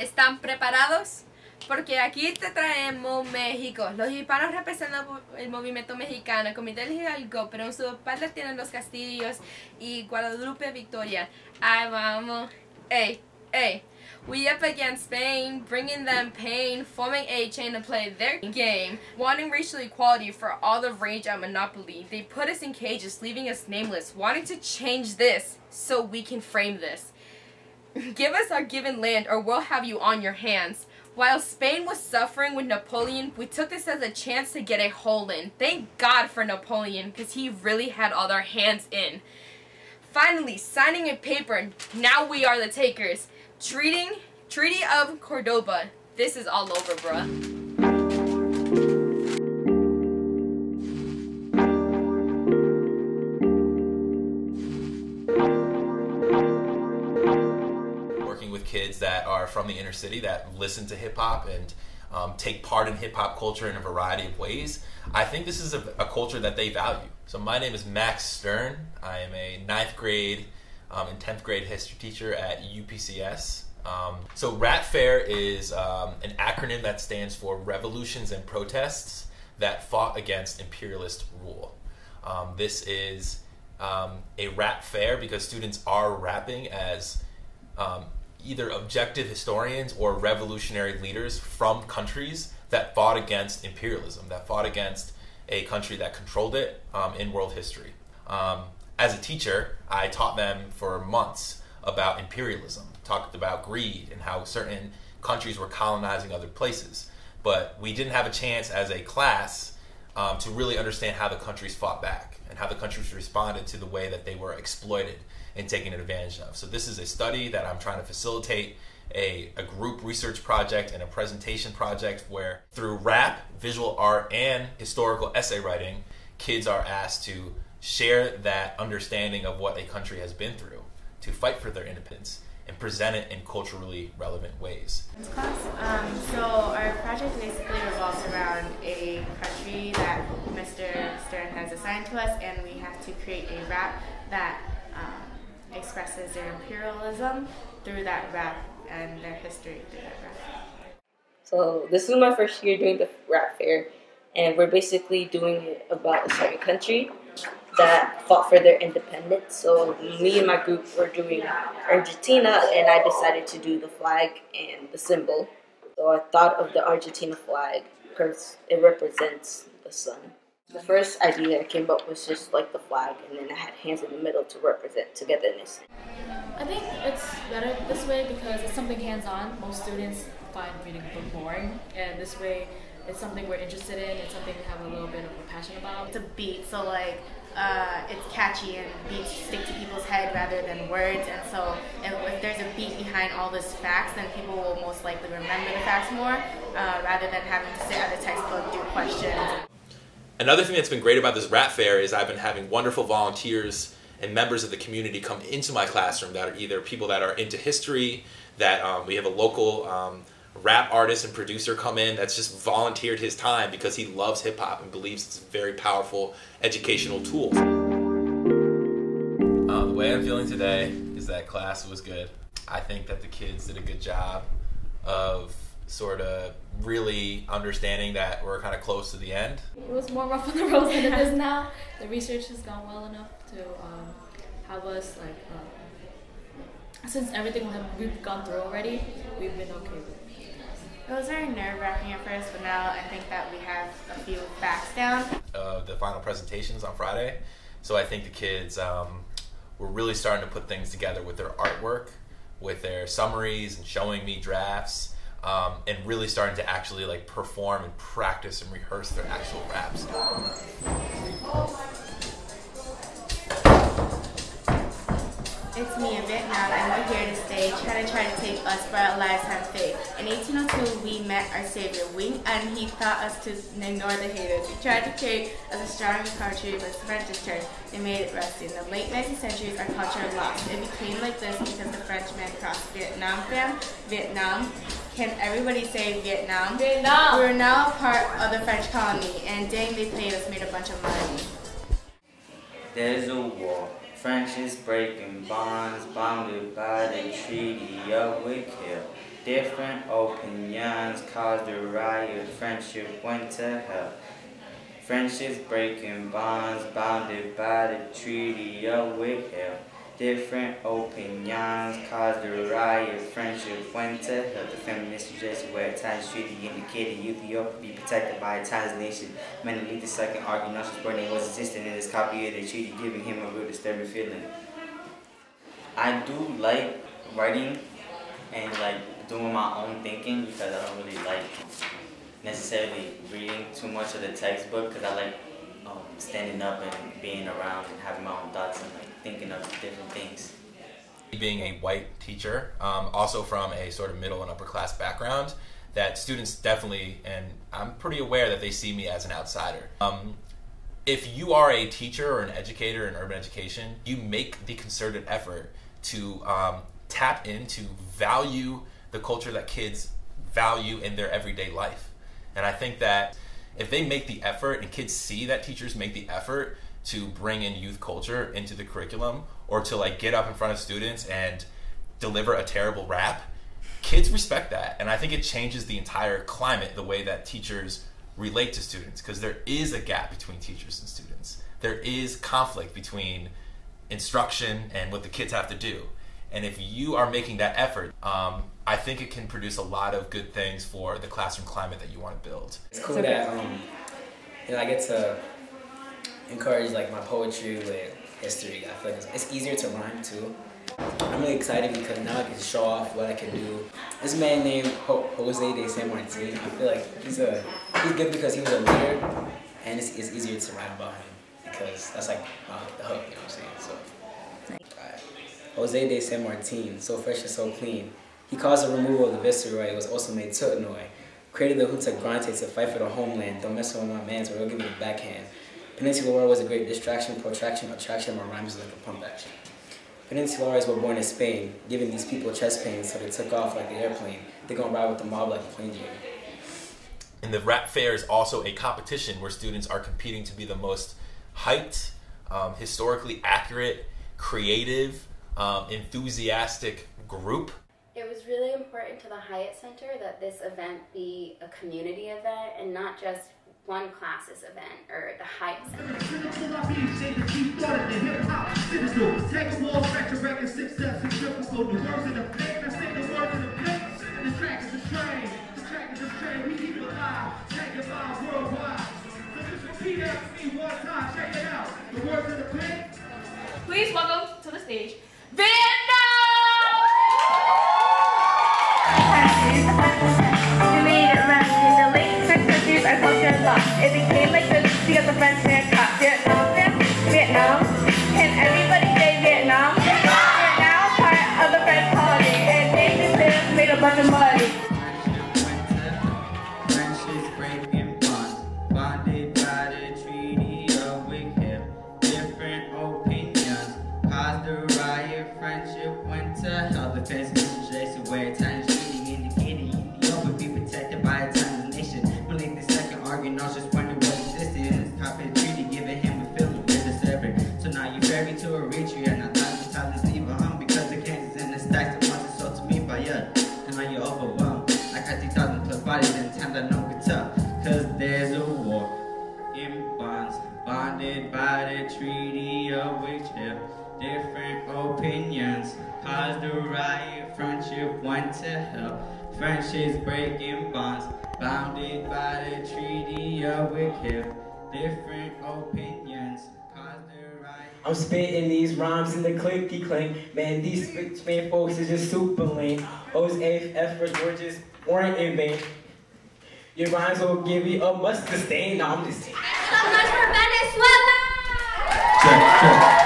¿Están preparados? Porque aquí te traemos México. Los hispanos representan el movimiento mexicano, el Comité del Hidalgo, pero en su espalda tienen los castillos y Guadalupe Victoria. Ahí vamos. Hey, hey. We up against Spain, bringing them pain, forming a chain to play their game, wanting racial equality for all the rage and monopoly. They put us in cages, leaving us nameless, wanting to change this so we can frame this. Give us our given land or we'll have you on your hands. While Spain was suffering with Napoleon, we took this as a chance to get a hole in. Thank God for Napoleon, because he really had all our hands in. Finally, signing a paper, now we are the takers. Treaty of Cordoba. This is all over, bruh. With kids that are from the inner city that listen to hip-hop and take part in hip-hop culture in a variety of ways. I think this is a culture that they value. So my name is Max Stern. I am a 9th grade and 10th grade history teacher at UPCS. So R.A.P.F.A.I.R is an acronym that stands for Revolutions and Protests that Fought Against Imperialist Rule. This is a rap fair because students are rapping as either objective historians or revolutionary leaders from countries that fought against imperialism, that fought against a country that controlled it in world history. As a teacher, I taught them for months about imperialism, talked about greed and how certain countries were colonizing other places. But we didn't have a chance as a class to really understand how the countries fought back and how the countries responded to the way that they were exploited and taken advantage of. So this is a study that I'm trying to facilitate, a group research project and a presentation project where through rap, visual art, and historical essay writing, kids are asked to share that understanding of what a country has been through, to fight for their independence, and present it in culturally relevant ways. So our project basically revolves around a country that Mr. Stern has assigned to us, and we have to create a rap that expresses their imperialism through that rap and their history through that rap. So this is my first year doing the rap fair, and we're basically doing it about a certain country that fought for their independence. So me and my group were doing Argentina, and I decided to do the flag and the symbol. So I thought of the Argentina flag because it represents the sun. The first idea I came up was just like the flag, and then I had hands in the middle to represent togetherness. I think it's better this way because it's something hands-on. Most students find reading a book boring, and this way it's something we're interested in, it's something we have a little bit of a passion about. It's a beat, so like it's catchy and beats stick to people's head rather than words, and so if there's a beat behind all these facts, then people will most likely remember the facts more rather than having to sit at a textbook, do questions. Another thing that's been great about this rap fair is I've been having wonderful volunteers and members of the community come into my classroom that are either people that are into history, that we have a local rap artist and producer come in that's just volunteered his time because he loves hip-hop and believes it's a very powerful educational tool. The way I'm feeling today is that class was good. I think that the kids did a good job of sort of really understanding that we're kind of close to the end. It was more rough on the road than it is now. The research has gone well enough to have us, since everything we've gone through already, we've been okay with it. It was very nerve-wracking at first, but now I think that we have a few facts down. The final presentations on Friday, so I think the kids were really starting to put things together with their artwork, with their summaries and showing me drafts. And really starting to actually perform and practice and rehearse their actual raps. It's me in Vietnam, and we're here to stay, trying to take us for our lifetime fate. In 1802, we met our savior, and he taught us to ignore the haters. He tried to create us a stronger country, but the French turned. They made it rusty. In the late 19th centuries, our culture lost. It became like this because the Frenchmen crossed Vietnam, fam. Vietnam. Can everybody say Vietnam? Vietnam! We're now a part of the French colony, and dang, they paid us, made a bunch of money. There's a war. French is breaking bonds, bounded by the Treaty of Rapfair. Different opinions caused a riot. Friendship went to hell. Friendships breaking bonds, bounded by the Treaty of Hiatt. Different opinions caused a riot. Friendship went to hell. The feminist suggested where a Times Treaty indicated Ethiopia be protected by a Times nation. Many lead the second argument Bernie was existing in this copy of the treaty, giving him a real disturbing feeling. I do like writing and like doing my own thinking because I don't really like necessarily reading too much of the textbook because I like standing up and being around and having my own thoughts and like thinking of different things. Being a white teacher, also from a sort of middle and upper class background, that students definitely, and I'm pretty aware that they see me as an outsider. If you are a teacher or an educator in urban education, you make the concerted effort to tap into, value the culture that kids value in their everyday life. And I think that if they make the effort and kids see that teachers make the effort to bring in youth culture into the curriculum or to like get up in front of students and deliver a terrible rap, kids respect that. And I think it changes the entire climate, the way that teachers relate to students, because there is a gap between teachers and students. There is conflict between instruction and what the kids have to do. And if you are making that effort, I think it can produce a lot of good things for the classroom climate that you want to build. It's cool that I get to encourage like my poetry with history. I feel like it's easier to rhyme too. I'm really excited because now I can show off what I can do. This man named Jose de San Martin, I feel like he's good because he was a leader, and it's easier to write about him because that's like the hook, you know what I'm saying? So, Jose de San Martin, so fresh and so clean. He caused the removal of the Viceroy. It was also made Tutnoy. Created the Huta Grante to fight for the homeland. Don't mess with my mans or he'll give you the backhand. Peninsular War was a great distraction, protraction, attraction. My rhymes like a pump action. Peninsulares were born in Spain, giving these people chest pains, so they took off like the airplane. They're gonna ride with the mob like a plane journey. And the Rapfair is also a competition where students are competing to be the most hyped, historically accurate, creative, enthusiastic group. It was really important to the Hiatt Center that this event be a community event and not just one class's event or the Hiatt Center. Please welcome to the stage, it became like this because the French man caught Vietnam, and everybody say Vietnam. We're now part of the French colony, and they made a bunch of money. Friendships breaking bonds, bonded by the Treaty of Hiatt. Different opinions caused a riot. Friendship went to hell. The feminist suggested where a Times Treaty indicated Ethiopia would be protected by a Times nation. Believe the second argument, I was just wondering what existed in this copy of the treaty, giving him a feeling of disturbing. So now you ferry to a retreat, and I thought you time to leave home because the cases and the stacks that once sold to me by you. And now you're overwhelmed. I got 3,000 plus bodies in time that no good tough. Cause there's a war in bonds, bonded by the Treaty of Hiatt. Different opinions caused a riot. Friendship went to hell. Friendships breaking bonds, bounded by the Treaty of Hiatt. Different opinions caused a riot. I'm spitting these rhymes in the clicky clink. Man, these Spain folks is just super lame. Those efforts were just weren't in vain. Your rhymes will give you a mustard stain. No, I'm just saying. So much for Venezuela! Check.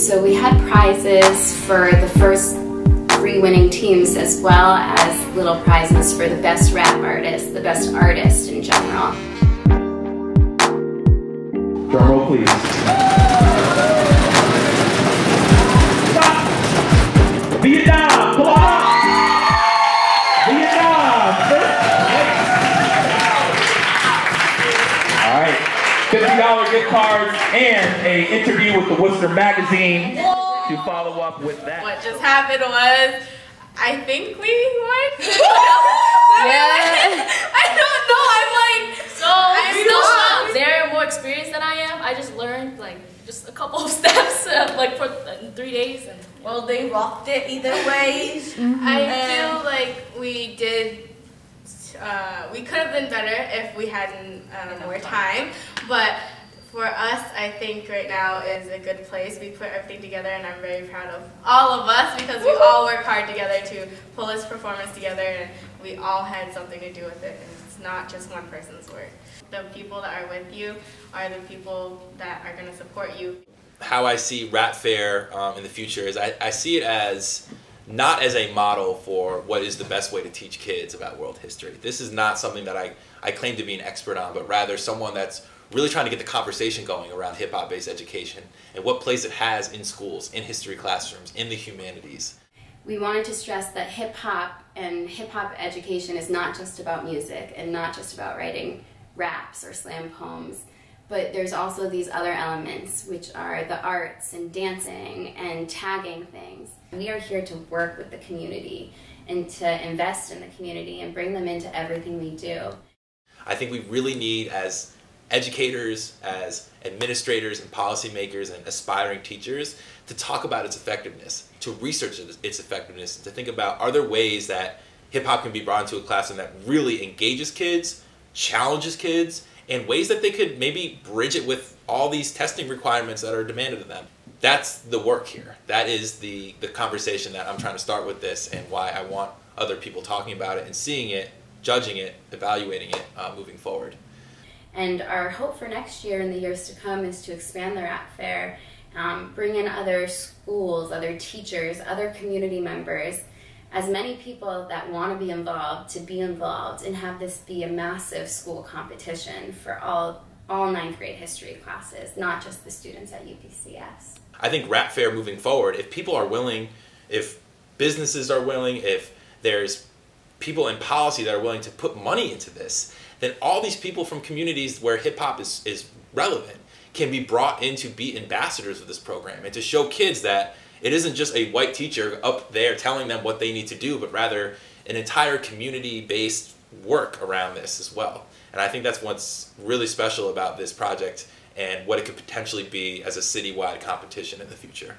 So we had prizes for the first 3 winning teams, as well as little prizes for the best rap artist, the best artist in general. Drum roll, please. Stop! Vietnam, come on! Vietnam! All right, $50 gift cards and an interview with the Worcester magazine to follow up with that. What just happened was, I think we won. Yeah. I don't know. I'm like, I'm still shocked. They're more experienced than I am. I just learned like just a couple of steps like for 3 days. And Well, they rocked it either way. I feel like we did. We could have been better if we hadn't more time, but for us, I think right now is a good place. We put everything together, and I'm very proud of all of us because we all work hard together to pull this performance together, and we all had something to do with it, and it's not just one person's work. The people that are with you are the people that are going to support you. How I see Rapfair in the future is I see it as not as a model for what is the best way to teach kids about world history. This is not something that I claim to be an expert on, but rather someone that's really trying to get the conversation going around hip-hop based education and what place it has in schools, in history classrooms, in the humanities. We wanted to stress that hip-hop and hip-hop education is not just about music and not just about writing raps or slam poems, but there's also these other elements, which are the arts and dancing and tagging things. We are here to work with the community and to invest in the community and bring them into everything we do. I think we really need, as educators, as administrators and policymakers and aspiring teachers, to talk about its effectiveness, to research its effectiveness, to think about, are there ways that hip-hop can be brought into a classroom that really engages kids, challenges kids, and ways that they could maybe bridge it with all these testing requirements that are demanded of them. That's the work here. That is the conversation that I'm trying to start with this, and why I want other people talking about it and seeing it, judging it, evaluating it, moving forward. And our hope for next year and the years to come is to expand the Rapfair, bring in other schools, other teachers, other community members, as many people that want to be involved, and have this be a massive school competition for all 9th grade history classes, not just the students at UPCS. I think Rapfair moving forward, if people are willing, if businesses are willing, if there's people in policy that are willing to put money into this, then all these people from communities where hip-hop is relevant can be brought in to be ambassadors of this program and to show kids that it isn't just a white teacher up there telling them what they need to do, but rather an entire community-based work around this as well. And I think that's what's really special about this project and what it could potentially be as a citywide competition in the future.